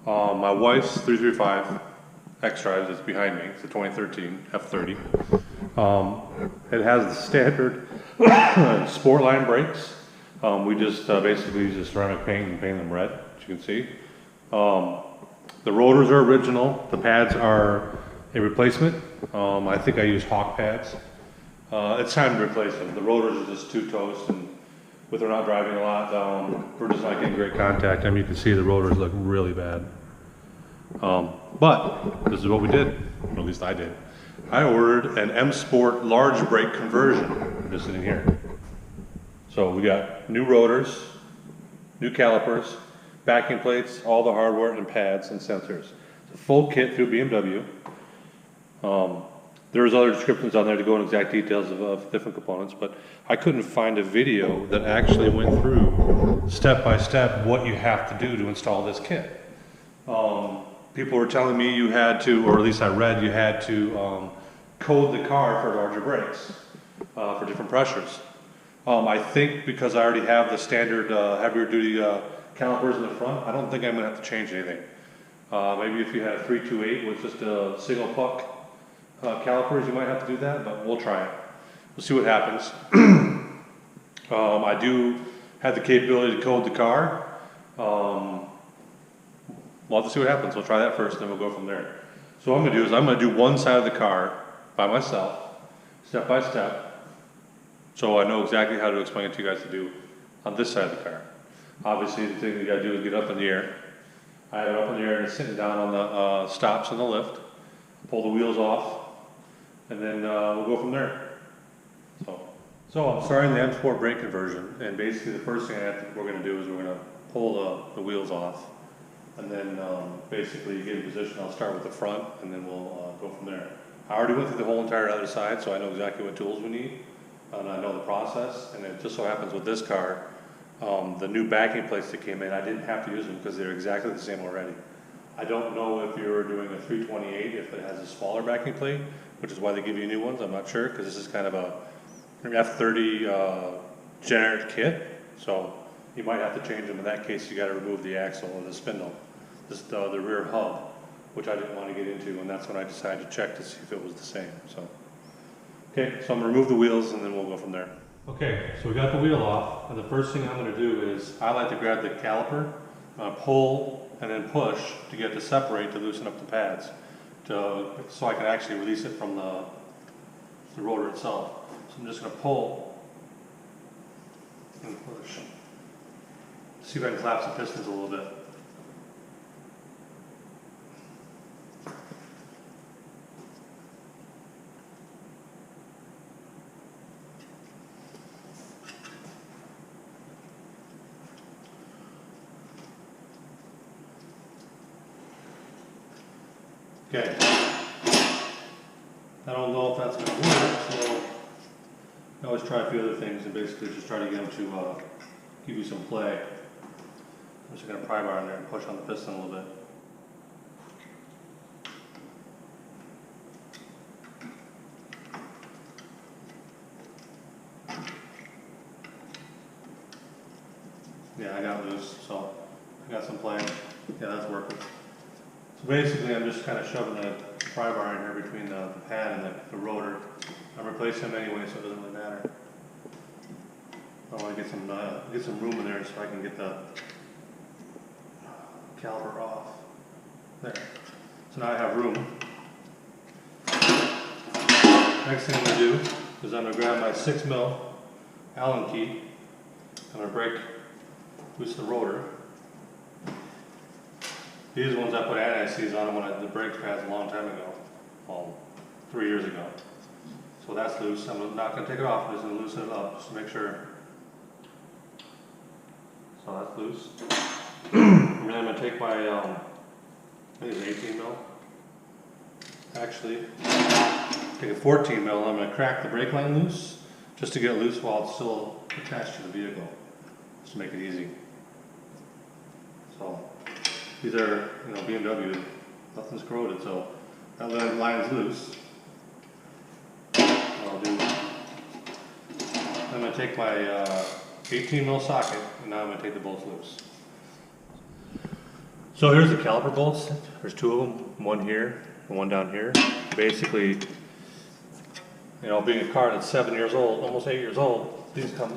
My wife's 335 X-Drive is behind me. It's a 2013 F30. It has the standard Sportline brakes. We just basically use ceramic paint and paint them red, as you can see. The rotors are original. The pads are a replacement. I think I use Hawk pads. It's time to replace them. The rotors are just too toast, and with her not driving a lot, we're just not getting great contact. I mean, you can see the rotors look really bad. But this is what we did, or at least I did. I ordered an M Sport large brake conversion, just in here. So we got new rotors, new calipers, backing plates, all the hardware and pads and sensors. It's a full kit through BMW. There's other descriptions on there to go into exact details of different components, but I couldn't find a video that actually went through step by step what you have to do to install this kit. People were telling me you had to, or at least I read, you had to code the car for larger brakes, for different pressures. I think because I already have the standard heavier duty calipers in the front, I don't think I'm going to have to change anything. Maybe if you had a 328 with just a single puck calipers, you might have to do that, but we'll try it. We'll see what happens. I do have the capability to code the car. We'll have to see what happens. We'll try that first, then we'll go from there. So what I'm going to do is I'm going to do one side of the car by myself, step by step, so I know exactly how to explain it to you guys to do on this side of the car. Obviously, the thing you got to do is get up in the air. I have it up in the air and it's sitting down on the stops on the lift. Pull the wheels off, and then we'll go from there. So I'm starting the M Sport brake conversion, and basically the first thing we're going to do is we're going to pull the wheels off, and then basically get in position. I'll start with the front, and then we'll go from there. I already went through the whole entire other side, so I know exactly what tools we need, and I know the process. And it just so happens with this car, the new backing plates that came in, I didn't have to use them because they're exactly the same already. I don't know if you're doing a 328 if it has a smaller backing plate, which is why they give you new ones. I'm not sure, because this is kind of an F30 generic kit, so you might have to change them. In that case, you got to remove the axle or the spindle, the rear hub, which I didn't want to get into, and that's when I decided to check to see if it was the same. So, okay, so I'm going to remove the wheels, and then we'll go from there. Okay, so we got the wheel off, and the first thing I'm going to do is I like to grab the caliper, pull, and then push to get it to separate to loosen up the pads, so I can actually release it from the rotor itself. So I'm just going to pull and push. See if I can collapse the pistons a little bit. Okay, I don't know if that's going to work, so I always try a few other things and basically just try to get them to give you some play. I'm just going to pry bar in there and push on the piston a little bit. Yeah, I got loose, so I got some play. Yeah, that's working. So basically, I'm just kind of shoving the pry bar in here between the pad and the rotor. I'm replacing them anyway, so it doesn't really matter. I want to get some room in there so I can get the caliper off. There. So now I have room. Next thing I'm going to do is I'm going to grab my 6mm Allen key. I'm going to break loose the rotor. These are the ones I put anti-seize on them when I did the brake pads a long time ago, 3 years ago. So that's loose. I'm not going to take it off, I'm just going to loosen it up just to make sure. So that's loose. And then I'm going to take my, I think it's 18mm. Actually, take a 14mm, I'm going to crack the brake line loose, just to get it loose while it's still attached to the vehicle, just to make it easy. So. These are, BMW, nothing's corroded, so that line's loose. What I'll do, I'm going to take my 18mm socket, and now I'm going to take the bolts loose. So here's the caliper bolts. There's two of them, one here and one down here. Basically, you know, being a car that's 7 years old, almost 8 years old, they come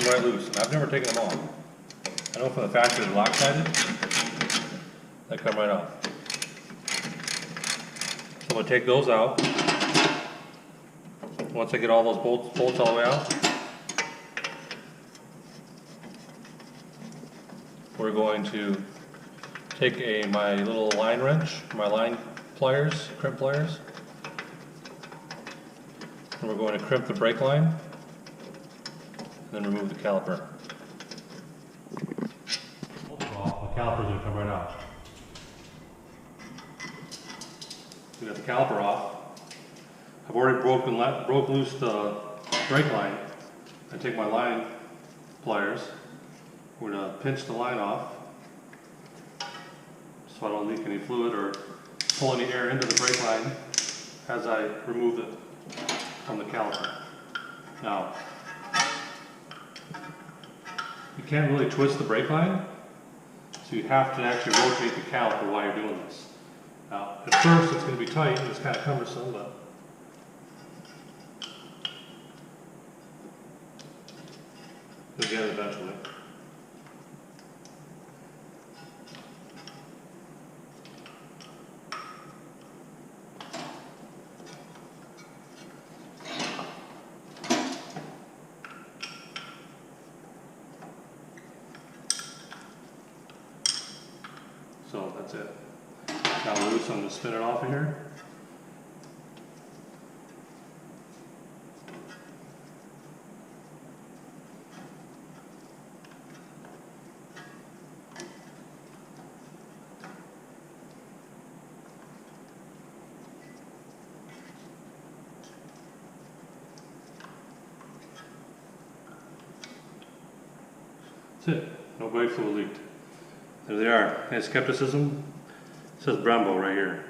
right loose, and I've never taken them off. I know from the factory they're lock-sided, they come right off. So I'm gonna take those out. Once I get all those bolts all the way out, we're going to take my little line wrench, my line pliers, crimp pliers, and we're going to crimp the brake line, and then remove the caliper. The caliper's going to come right out. We got the caliper off. I've already broke loose the brake line. I take my line pliers. We're going to pinch the line off so I don't leak any fluid or pull any air into the brake line as I remove it from the caliper. Now, you can't really twist the brake line, so you have to actually rotate the caliper while you're doing this. Now, at first it's going to be tight and it's kind of cumbersome, but you'll get it eventually. So that's it. Now loose, I'm going to spin it off of here. That's it. No brake fluid leaked. There they are. Any skepticism? It says Brembo right here.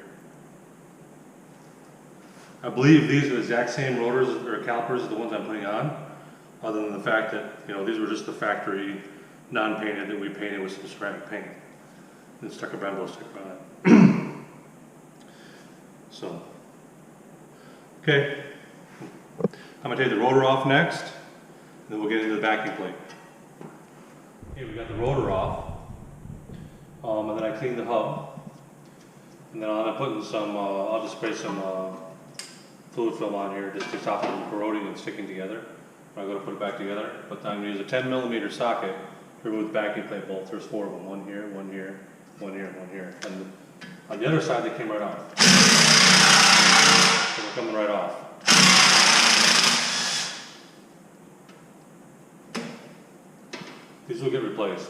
I believe these are the exact same rotors or calipers as the ones I'm putting on, other than the fact that, you know, these were just the factory non-painted that we painted with some ceramic paint. And stuck a Brembo sticker on it. So, okay. I'm going to take the rotor off next, and then we'll get into the backing plate. Okay, we got the rotor off. And then I clean the hub, and then I'm putting some, I'll just spray some fluid film on here just to stop it from corroding and sticking together. When I go to put it back together, but I'm going to use a 10mm socket to remove the backing plate bolts. There's 4 of them, one here, one here, one here, and one here. And on the other side they came right off. So they're coming right off. These will get replaced.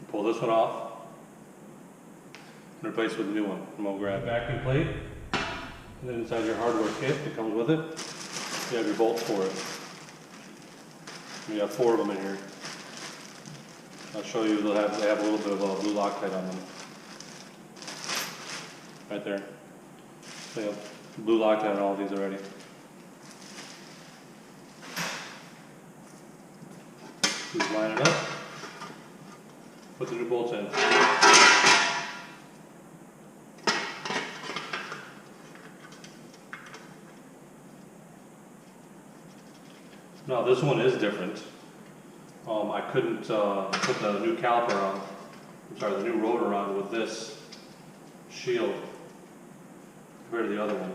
Pull this one off and replace it with a new one. I'm going to grab a backing plate, and then inside your hardware kit that comes with it, you have your bolts for it. You have 4 of them in here. I'll show you, they have a little bit of blue Loctite on them. Right there. So you have blue Loctite on all of these already. Just line it up. Put the new bolts in. Now this one is different. I couldn't put the new caliper on, the new rotor on with this shield compared to the other one.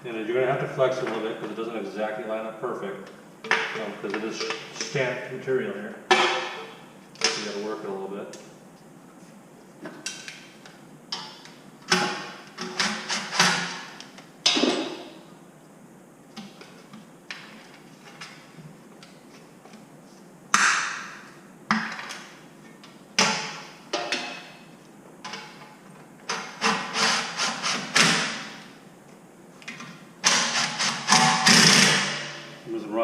And you're going to have to flex it a little bit because it doesn't exactly line up perfect, because it is stamped material here. You got to work it a little bit.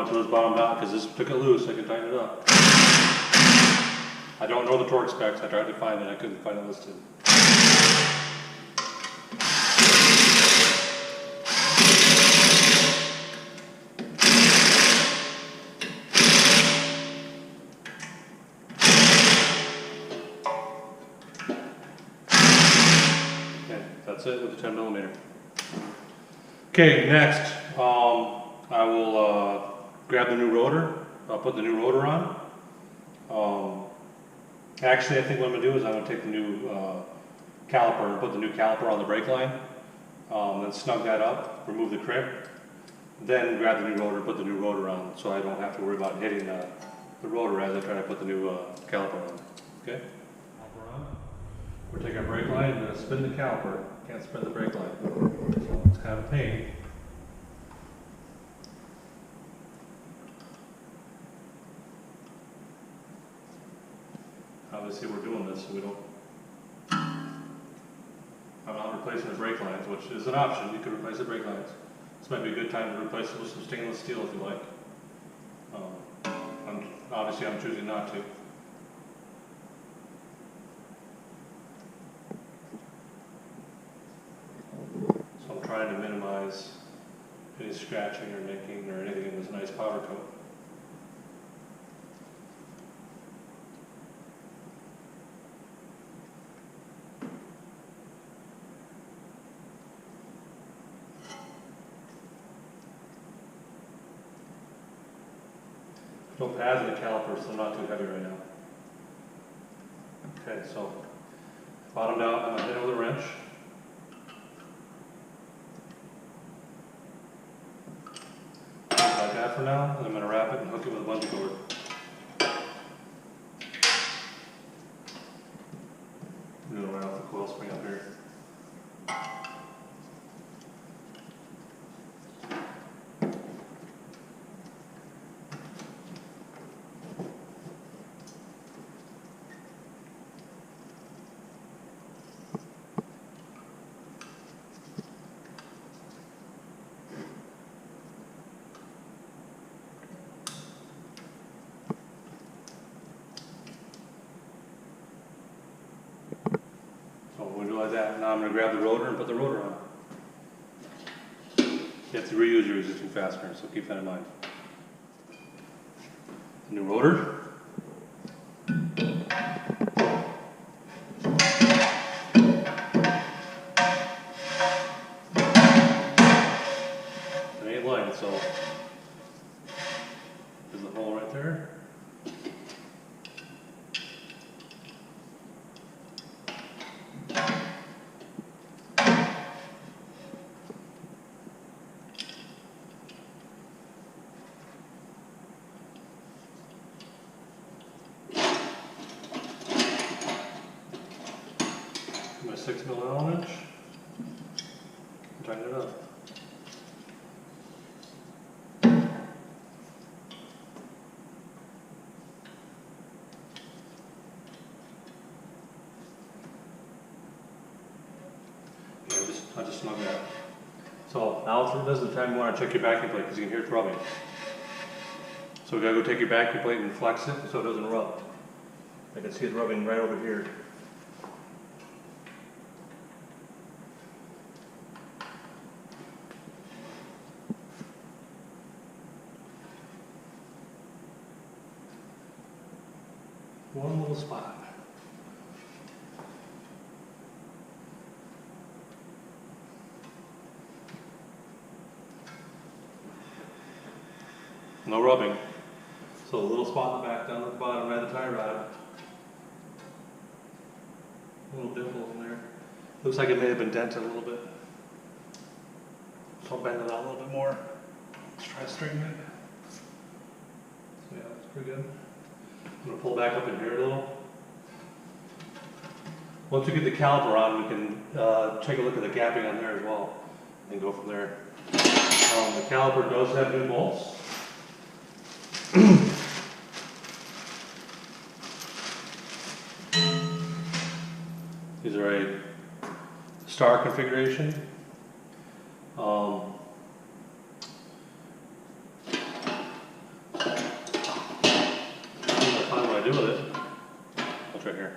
until it's bottomed out, because this took it loose, I can tighten it up. I don't know the torque specs, I tried to find it, I couldn't find it listed. Okay, that's it with the 10mm. Okay, next, I will grab the new rotor. I'll put the new rotor on. Actually, I think what I'm going to do is I'm going to take the new caliper and put the new caliper on the brake line. Then snug that up, remove the crimp, then grab the new rotor, put the new rotor on, so I don't have to worry about hitting the rotor as I try to put the new caliper on. Okay? Caliper on. We're taking our brake line and then spin the caliper. Can't spin the brake line. So it's kind of a pain. Obviously we're doing this so we don't, I'm not replacing the brake lines, which is an option. You could replace the brake lines. This might be a good time to replace it with some stainless steel if you like. Obviously I'm choosing not to. So I'm trying to minimize any scratching or nicking or anything in this nice powder coat. No pads in the caliper, so not too heavy right now. Okay, so bottomed out, I'm going to hit it with a wrench. Like that for now, and I'm going to wrap it and hook it with a bungee cord. I'm going to run off the coil spring up here. Like that. Now I'm going to grab the rotor and put the rotor on. You have to reuse your existing fastener, so keep that in mind. New rotor. It ain't light, so there's a hole right there. My 6mm Allen wrench, tighten it up. Yeah, I just snug that. So now this is the time you want to check your vacuum plate because you can hear it rubbing. So we gotta go take your vacuum plate and flex it so it doesn't rub. I can see it rubbing right over here. One little spot. No rubbing. So a little spot in the back down at the bottom right of the tire rod. A little dimple in there. Looks like it may have been dented a little bit. So I'll bend it out a little bit more. Let's try to straighten it. So yeah, that's pretty good. I'm going to pull back up in here a little. Once we get the caliper on, we can take a look at the gapping on there as well and go from there. The caliper does have new bolts. These are a star configuration. to do with it, what's right here?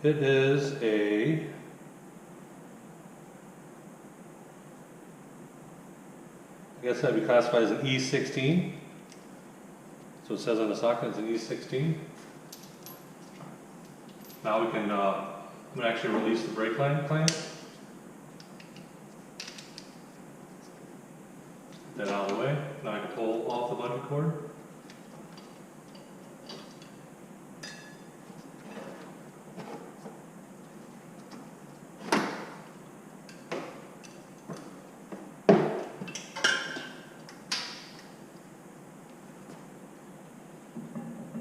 It is a, I guess that'd be classified as an E16. So it says on the socket it's an E16. Now we can, I'm going to actually release the brake line clamp. Get that out of the way. Now I can pull off the bungee cord.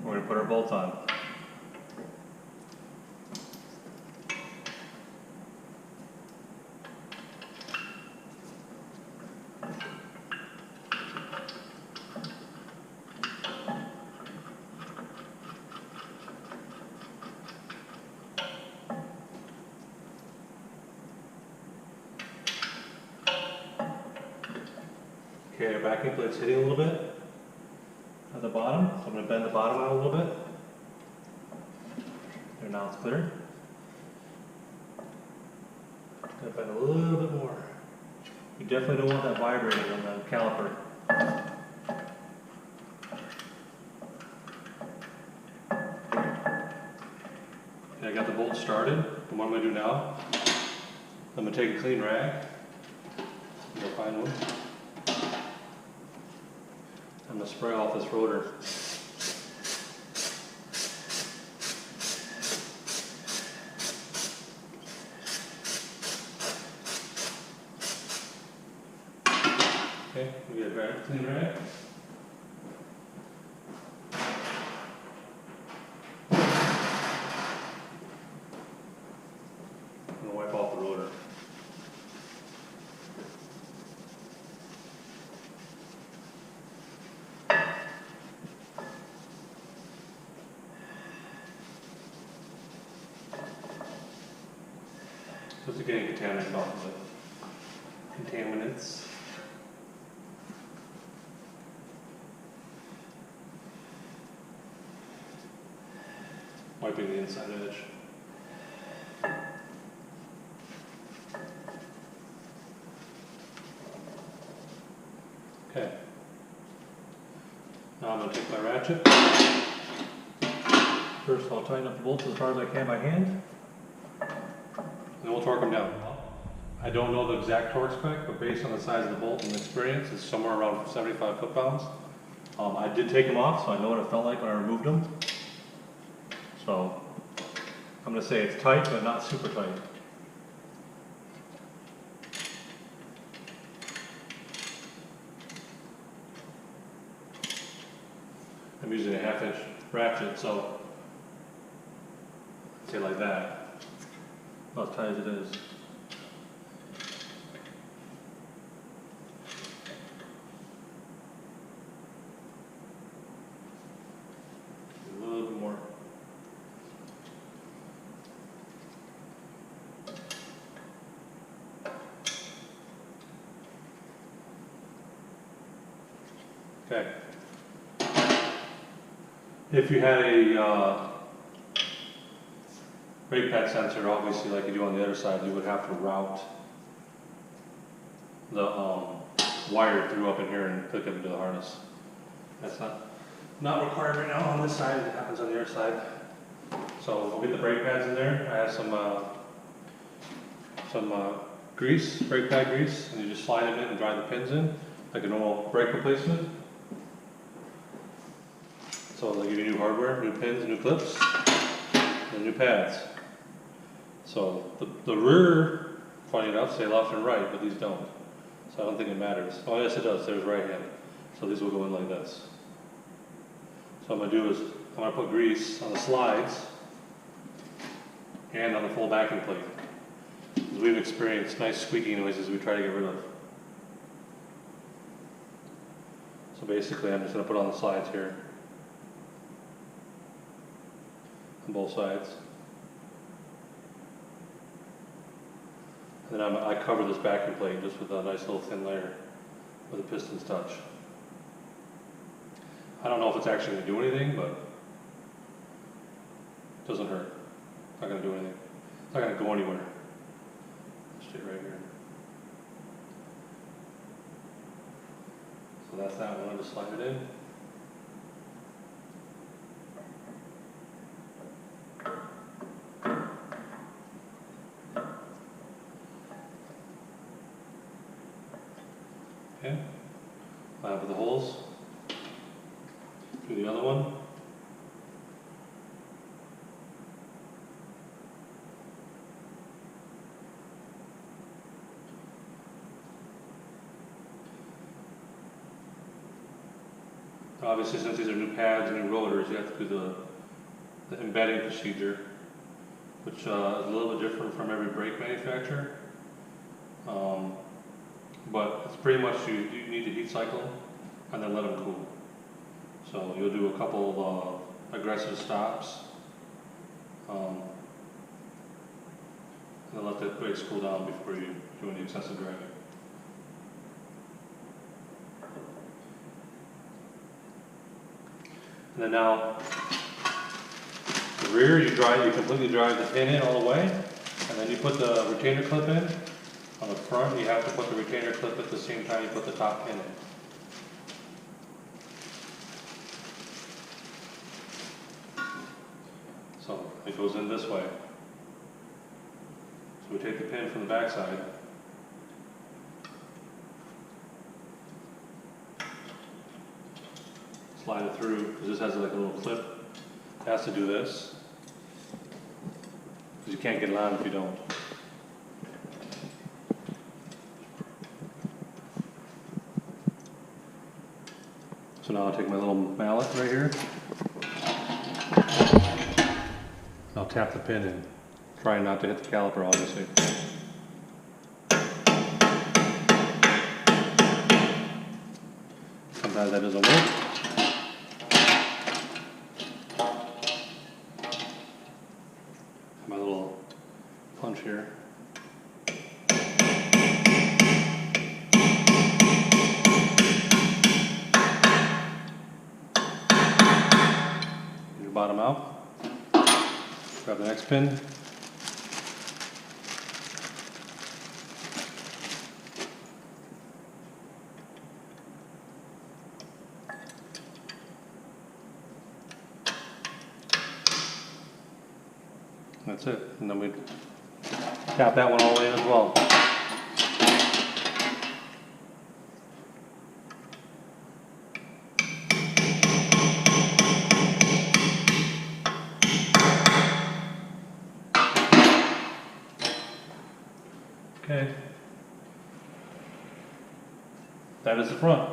We're going to put our bolts on. Okay, our backing plate's hitting a little bit at the bottom, so I'm going to bend the bottom out a little bit. There, now it's clear. Going to bend a little bit more. You definitely don't want that vibrating on the caliper. Okay, I got the bolt started. And what I'm going to do now, I'm going to take a clean rag. Go find one. I'm going to spray off this rotor. Okay, we get a clean rag. I'm going to wipe off the rotor. Just to get contaminants off of it. Contaminants. Wiping the inside edge. Okay. Now I'm going to take my ratchet. First I'll tighten up the bolts as hard as I can by hand. And we'll torque them down. I don't know the exact torque spec, but based on the size of the bolt and experience, it's somewhere around 75 foot-pounds. I did take them off, so I know what it felt like when I removed them. So, I'm going to say it's tight, but not super tight. I'm using a 1/2-inch ratchet, so, say like that. About as tight as it is. A little bit more. Okay. If you had a brake pad sensor, obviously like you do on the other side, you would have to route the wire through up in here and hook it into the harness. That's not required right now on this side, it happens on the other side. So we'll get the brake pads in there. I have some grease, brake pad grease, and you just slide them in and drive the pins in, like a normal brake replacement. So they'll give you new hardware, new pins, new clips, and new pads. So the rear, funny enough, say left and right, but these don't. So I don't think it matters. Oh yes it does, there's right hand. So these will go in like this. So what I'm going to do is, I'm going to put grease on the slides and on the full backing plate. Because we've experienced nice squeaky noises we try to get rid of. So basically I'm just going to put on the slides here. On both sides. And then I cover this backing plate just with a nice little thin layer where the pistons touch. I don't know if it's actually gonna do anything, but it doesn't hurt. It's not gonna do anything. It's not gonna go anywhere. Stay right here. So that's that one. I just slide it in. Okay. Line up with the holes. Do the other one. Obviously, since these are new pads and new rotors, you have to do the embedding procedure, which is a little bit different from every brake manufacturer. But it's pretty much you need to heat cycle them and then let them cool. So you'll do a couple of aggressive stops, and then let the brakes cool down before you do any excessive driving. And then now, the rear you completely drive the pin in all the way, and then you put the retainer clip in. On the front, you have to put the retainer clip at the same time you put the top pin in. So it goes in this way. So we take the pin from the back side. Slide it through, because this has like a little clip. It has to do this. Because you can't get it on if you don't. So now I'll take my little mallet right here. I'll tap the pin in, trying not to hit the caliper, obviously. Sometimes that doesn't work. My little punch here. Get your bottom out. Grab the next pin. That's it. And then we tap that one all the way in as well. Okay. That is the front.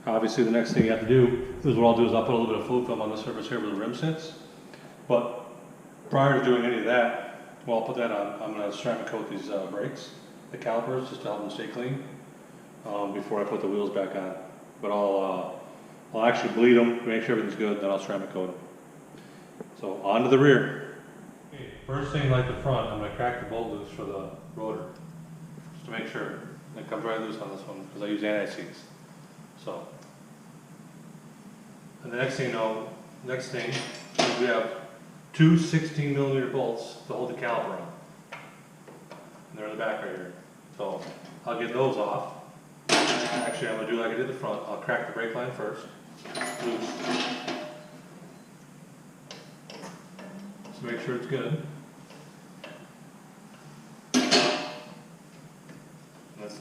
Obviously the next thing you have to do is what I'll do is I'll put a little bit of fluid film on the surface here where the rim sits. But prior to doing any of that, well, I'll put that on. I'm going to ceramic coat these brakes, the calipers, just to help them stay clean before I put the wheels back on. But I'll actually bleed them, make sure everything's good, then I'll ceramic coat them. So on to the rear. Okay, first thing like the front, I'm going to crack the bolt loose for the rotor, just to make sure. It comes right loose on this one because I use anti-seize. So, and the next thing is we have two 16mm bolts to hold the caliper on. And they're in the back right here. So I'll get those off. Actually, I'm going to do like I did the front. I'll crack the brake line first. Loose. So make sure it's good.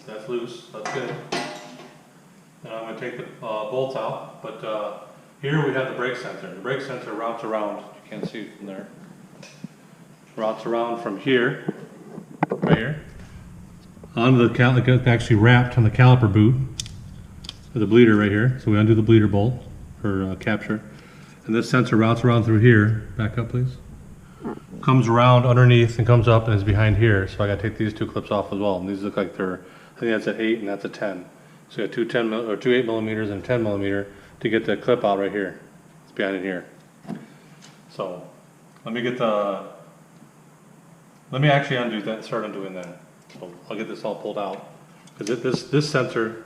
That's loose. That's good. Then I'm going to take the bolts out. But here we have the brake sensor. The brake sensor routes around. You can't see from there. Routes around from here, right here, onto the caliper. It's actually wrapped on the caliper boot with the bleeder right here. So we undo the bleeder bolt or capture, and this sensor routes around through here. Back up, please. Comes around underneath and comes up and is behind here. So I got to take these two clips off as well. And these look like they're, I think that's at 8 and that's a 10. So you got two 8mm and a 10mm to get the clip out right here. It's behind in here. So let me actually undo that, start undoing that. So I'll get this all pulled out because this sensor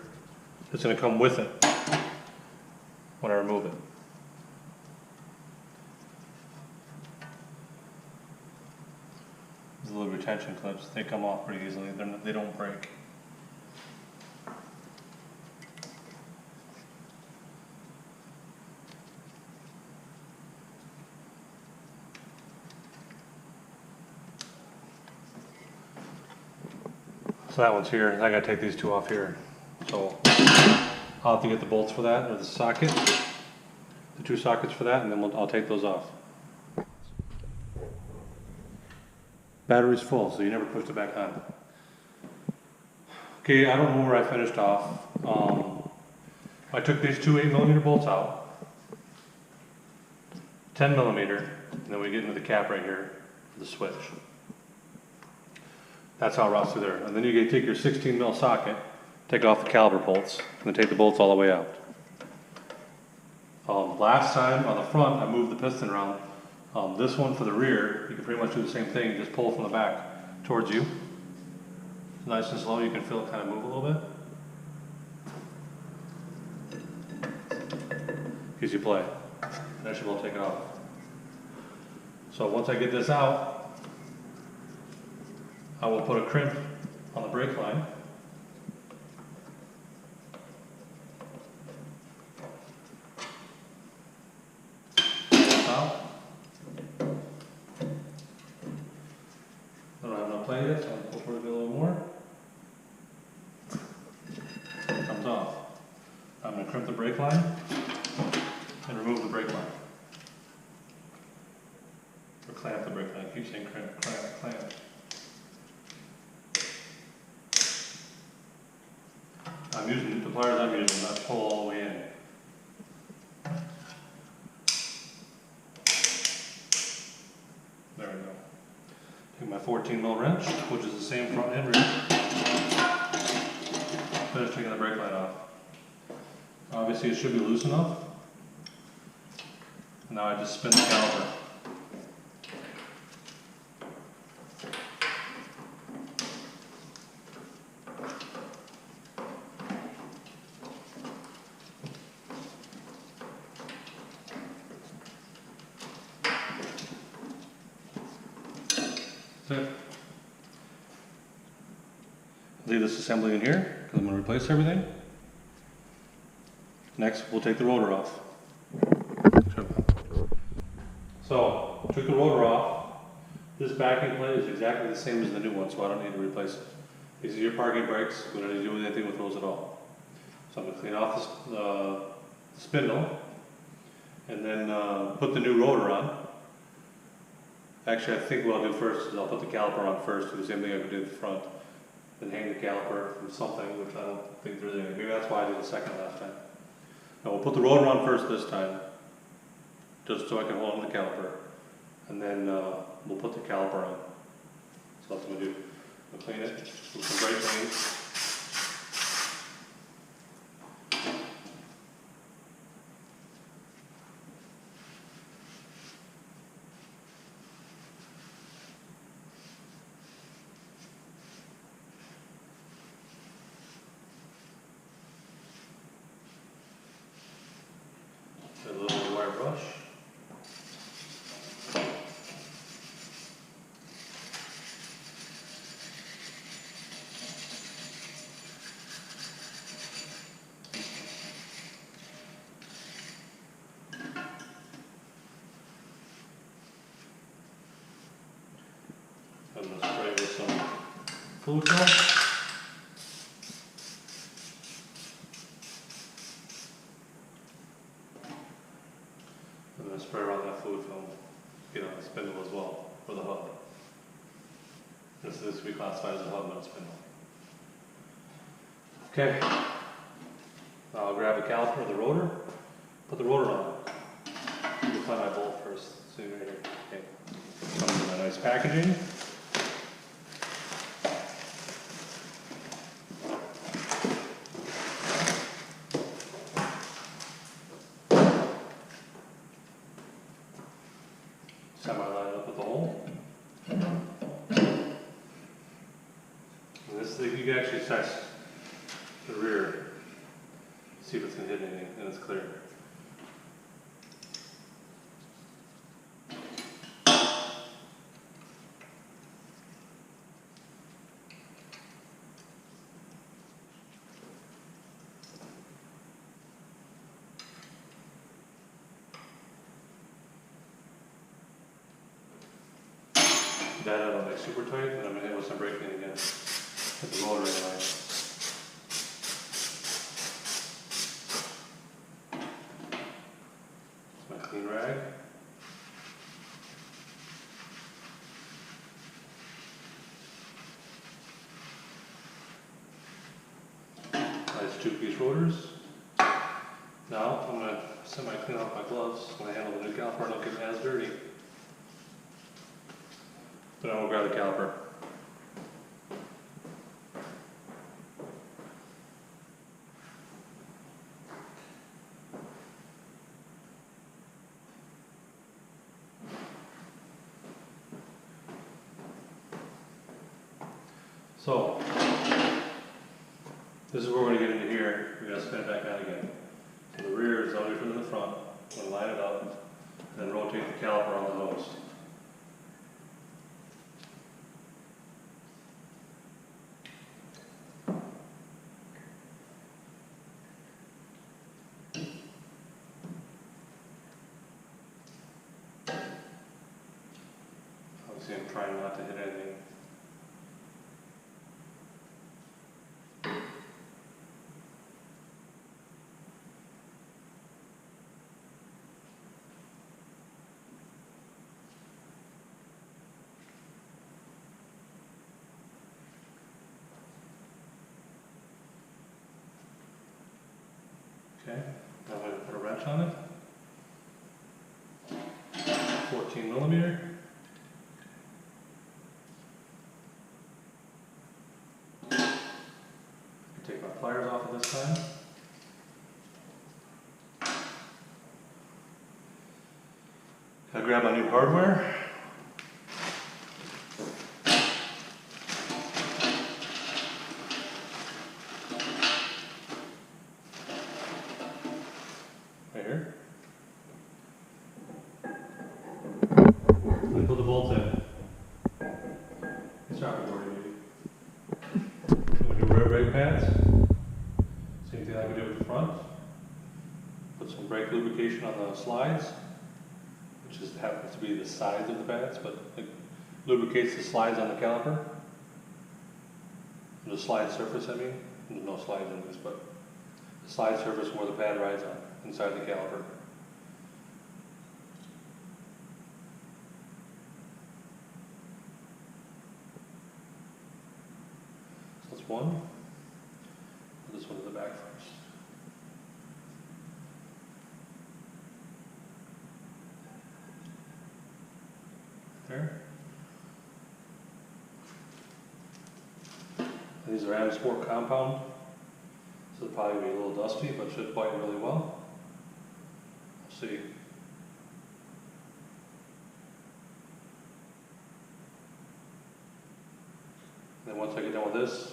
is going to come with it. when I remove it. These little retention clips, they come off pretty easily. They don't break. So that one's here. I gotta take these two off here. So I'll have to get the bolts for that, or the socket, the two sockets for that, and then I'll take those off. Battery's full, so you never pushed it back on. Okay, I don't know where I finished off. I took these two 8mm bolts out, 10mm, and then we get into the cap right here for the switch. That's how it routes through there. And then you take your 16mm socket, take off the caliper bolts, and then take the bolts all the way out. Last time on the front, I moved the piston around. This one for the rear, you can pretty much do the same thing, just pull from the back towards you. It's nice and slow, you can feel it kind of move a little bit. As you play. That should will take it off. So once I get this out, I will put a crimp on the brake line. Out. I don't have enough play yet, so I'm going to pull it a little more. It comes off. I'm going to crimp the brake line and remove the brake line. Or clamp the brake line. I keep saying crimp, clamp. I'm using the pliers I'm using, not pull all the way in. There we go. Take my 14mm wrench, which is the same front and rear. Finish taking the brake line off. Obviously it should be loose enough. Now I just spin the caliper. That's it. Leave this assembly in here because I'm going to replace everything. Next, we'll take the rotor off. So, took the rotor off. This backing plate is exactly the same as the new one, so I don't need to replace it. These are your parking brakes. We don't need to do anything with those at all. So I'm going to clean off the spindle and then put the new rotor on. Actually, I think what I'll do first is I'll put the caliper on first, do the same thing I did at the front, then hang the caliper from something, which I don't think there's anything. Maybe that's why I did the second last time. Now we'll put the rotor on first this time, just so I can hold on to the caliper, and then we'll put the caliper on. So that's what we'll do. We'll clean it with some brake clean. A little wire brush. I'm going to spray with some fluid film. I'm going to spray around that fluid film, get on the spindle as well, for the hub. This will be classified as a hub, not a spindle. Okay. Now I'll grab the caliper of the rotor, put the rotor on. You'll find my bolt first, see right here. Okay. Comes in my nice packaging. Semi-line up with the hole. And this you can actually test the rear, see if it's going to hit anything, and it's clear. that out like super tight, and I'm gonna hit with some braking again. Hit the roller anyway. My clean rag. Nice 2-piece rotors. Now I'm going to semi-clean off my gloves when I handle the new caliper. I don't get as dirty. But I will grab the caliper. So, this is where we're going to get into here. We're going to spin it back out again. So the rear is all different than the front. We're going to line it up and then rotate the caliper on the nose. Obviously I'm trying not to hit anything. Okay, now I'm going to put a wrench on it. 14 millimeter. Take my pliers off at this time. I grab my new hardware. Right here. And put the bolts in. It's not recording, maybe. We'll do rear brake pads. Same thing like we did with the front. Put some brake lubrication on the slides, which just happens to be the sides of the pads, but it lubricates the slides on the caliper. The slide surface, I mean. There's no slides in this, but the slide surface where the pad rides on, inside the caliper. So that's one. Put this one to the back first. There. And these are Adam Sport compound, so they'll probably be a little dusty, but should bite really well. We'll see. Then once I get done with this,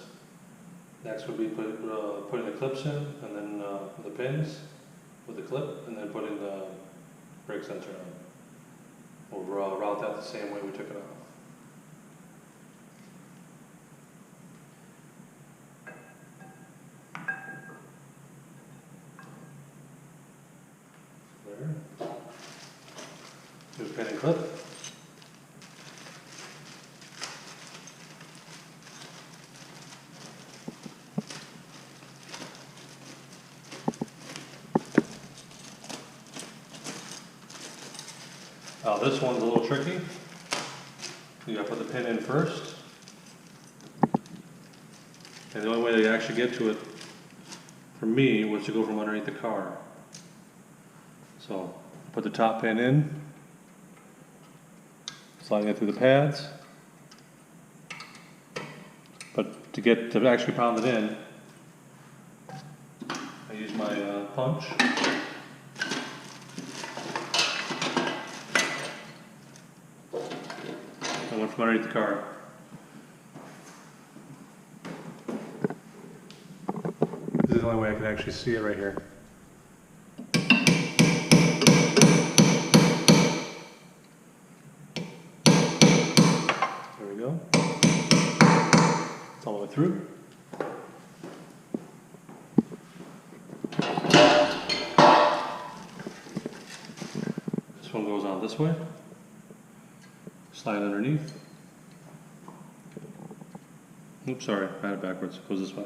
next would be putting the clips in, and then the pins with the clip, and then putting the brake sensor on. We'll route that the same way we took it off. There. Do a pin and clip. This one's a little tricky. You gotta put the pin in first. And the only way to actually get to it, for me, was to go from underneath the car. So, put the top pin in, sliding it through the pads. But to actually pound it in, I use my punch. I went from underneath the car. This is the only way I can actually see it right here. There we go. It's all the way through. This one goes on this way. Slide underneath. Oops, sorry, I had it backwards. It goes this way.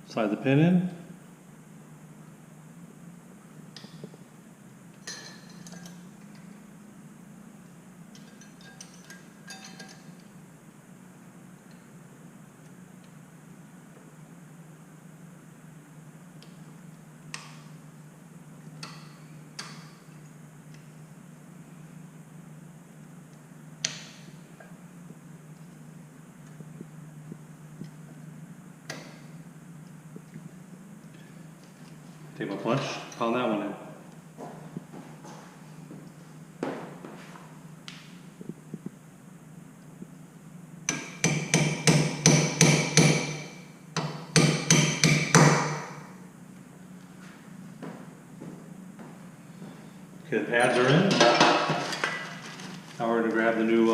Slide the pin in. Take my punch, pound that one in. Okay, the pads are in. Now we're going to grab the new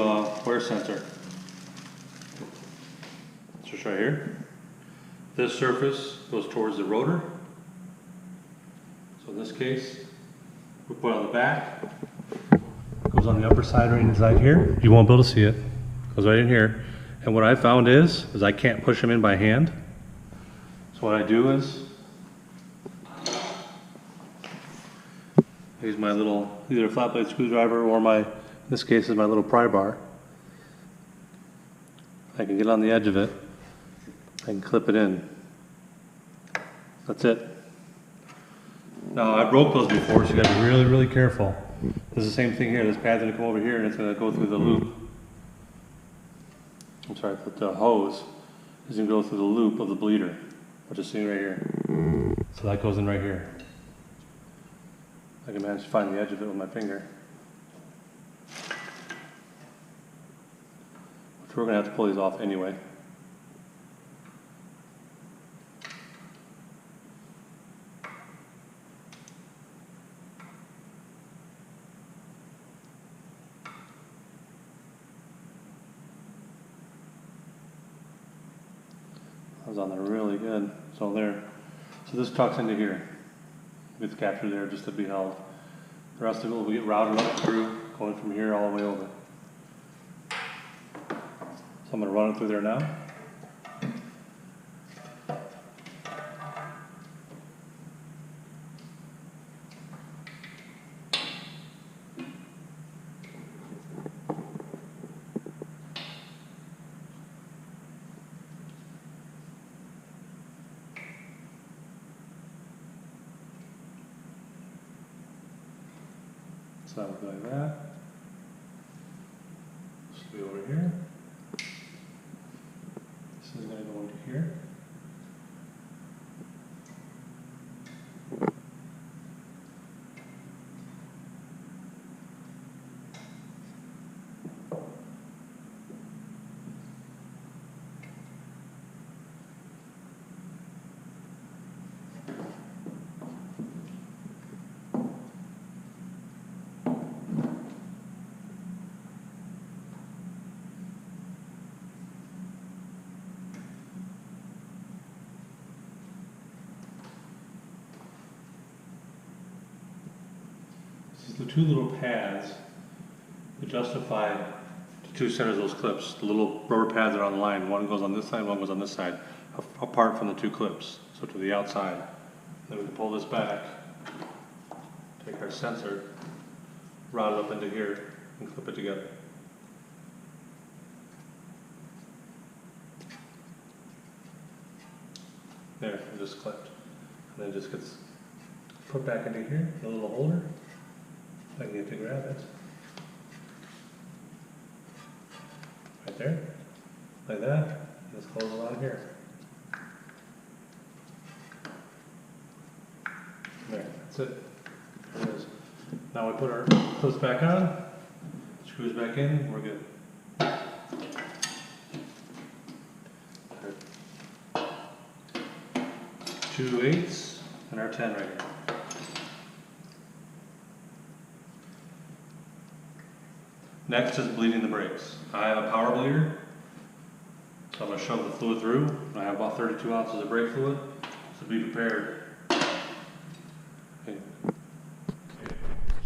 wear sensor. It's just right here. This surface goes towards the rotor. So in this case, we put it on the back. It goes on the upper side right inside here. You won't be able to see it. It goes right in here. And what I found is I can't push them in by hand. So what I do is I use my little either flat blade screwdriver or in this case is my little pry bar. I can get on the edge of it. I can clip it in. That's it. Now, I broke those before, so you gotta be really, really careful. There's the same thing here. This pad's gonna come over here and it's gonna go through the loop. I'm sorry, but the hose is gonna go through the loop of the bleeder, which is sitting right here. So that goes in right here. I can manage to find the edge of it with my finger. Which we're gonna have to pull these off anyway. I was on there really good. So there. So this tucks into here. Gets captured there just to be held. The rest of it will get routed up through, going from here all the way over. So I'm going to run it through there now. So that would be like that. Screw over here. This is going to go into here. The two little pads that justify the two centers of those clips. The little rubber pads are on the line. One goes on this side, one goes on this side, apart from the two clips, so to the outside. Then we can pull this back, take our sensor, route it up into here, and clip it together. There, it just clipped. And then it just gets put back into here, the little holder. I can get to grab it. Right there. Like that. Just close it on here. There, that's it. There it is. Now we put our clips back on, screws back in, we're good. 2/8 and our 10 right here. Next is bleeding the brakes. I have a power bleeder, so I'm going to shove the fluid through. I have about 32 ounces of brake fluid, so be prepared. Okay.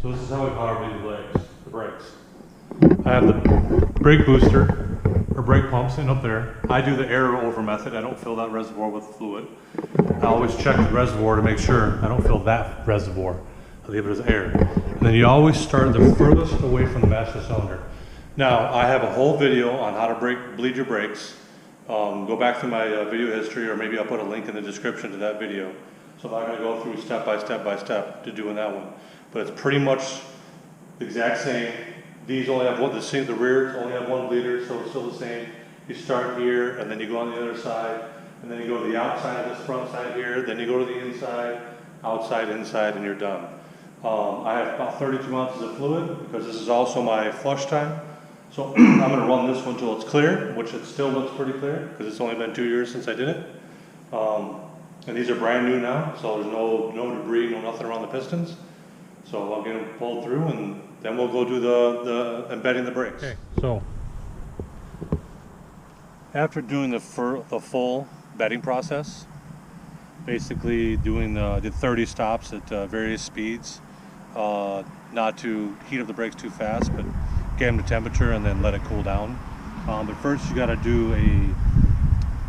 So this is how we power bleed the brakes. I have the brake booster or brake pump sitting up there. I do the air over method. I don't fill that reservoir with fluid. I always check the reservoir to make sure I don't fill that reservoir. I leave it as air. And then you always start the furthest away from the master cylinder. Now, I have a whole video on how to bleed your brakes. Go back to my video history, or maybe I'll put a link in the description to that video. So I'm not going to go through step by step to doing that one. But it's pretty much the exact same. These only have one, the rears only have one bleeder, so it's still the same. You start here, and then you go on the other side, and then you go to the outside of this front side here, then you go to the inside, outside, inside, and you're done. I have about 32 ounces of fluid, because this is also my flush time. So I'm going to run this one until it's clear, which it still looks pretty clear, because it's only been 2 years since I did it. And these are brand new now, so there's no debris, no nothing around the pistons. So I'll get them pulled through, and then we'll go do the embedding the brakes. Okay, so after doing the full bedding process, basically did 30 stops at various speeds, not to heat up the brakes too fast, but get them to temperature and then let it cool down. But first you got to do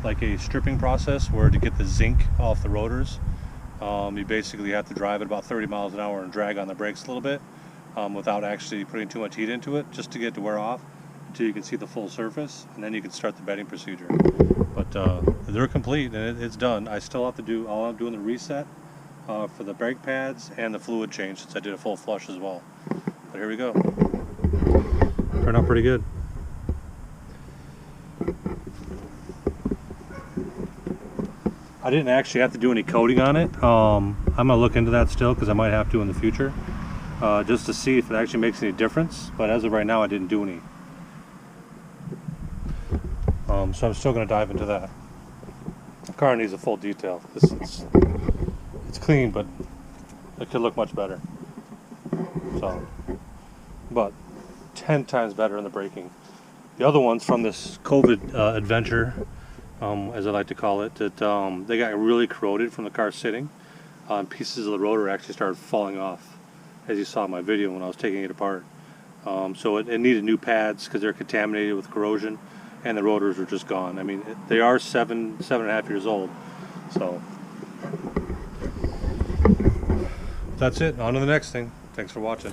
a stripping process where to get the zinc off the rotors. You basically have to drive at about 30 miles an hour and drag on the brakes a little bit without actually putting too much heat into it, just to get it to wear off until you can see the full surface, and then you can start the bedding procedure. But they're complete and it's done. I still have to do, I'm doing the reset for the brake pads and the fluid change, since I did a full flush as well. But here we go. Turned out pretty good. I didn't actually have to do any coating on it. I'm gonna look into that still, because I might have to in the future, just to see if it actually makes any difference. But as of right now, I didn't do any. So I'm still gonna dive into that. The car needs a full detail. It's clean, but it could look much better. So, but 10 times better in the braking. The other ones from this COVID adventure, as I like to call it, that they got really corroded from the car sitting. Pieces of the rotor actually started falling off, as you saw in my video when I was taking it apart. So it needed new pads because they're contaminated with corrosion, and the rotors were just gone. I mean, they are 7.5 years old. So that's it. On to the next thing. Thanks for watching.